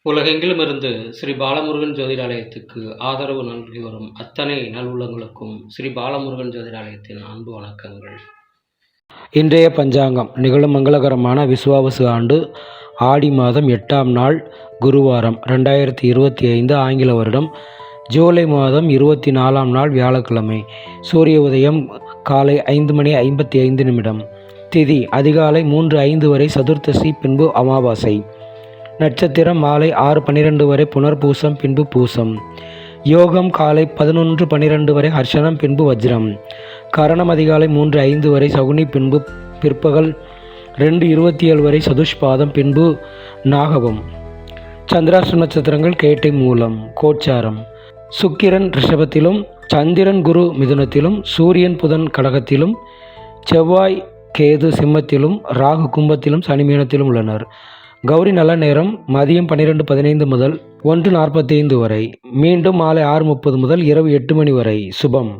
உலகெங்கிலுமிருந்து ஸ்ரீ பாலமுருகன் ஜோதிடாலயத்துக்கு ஆதரவு நல்கி வரும் அத்தனை நல்வுள்ளங்களுக்கும் ஸ்ரீ பாலமுருகன் ஜோதிடாலயத்தின் அன்பு வணக்கங்கள். இன்றைய பஞ்சாங்கம் நிகழும் மங்களகரமான விசுவாவசு ஆண்டு ஆடி மாதம் 8ஆம் நாள் குருவாரம் 2025 ஆங்கில வருடம் ஜூலை மாதம் 24ஆம் நாள் வியாழக்கிழமை. சூரிய உதயம் காலை 5:55. திதி அதிகாலை 3:05 வரை சதுர்த்தசி, பின்பு அமாவாசை. நட்சத்திரம் மாலை 6:12 வரை புனர்பூசம், பின்பு பூசம். யோகம் காலை 11:12 வரை ஹர்ஷனம், பின்பு வஜ்ரம். கரணம் அதிகாலை 3:05 வரை சகுனி, பின்பு பிற்பகல் 2:27 வரை சதுஷ்பாதம், பின்பு நாகவம். சந்திராஷ்ட நட்சத்திரங்கள் கேட்டை, மூலம். கோச்சாரம்: சுக்கிரன் ரிஷபத்திலும், சந்திரன் குரு மிதுனத்திலும், சூரியன் புதன் கடகத்திலும், செவ்வாய் கேது சிம்மத்திலும், ராகு கும்பத்திலும், சனி மீனத்திலும் உள்ளனர். கௌரி நல்ல நேரம் மதியம் 12:15 முதல் 1:45 வரை, மீண்டும் மாலை 6:30 முதல் இரவு 8 மணி வரை. சுபம்.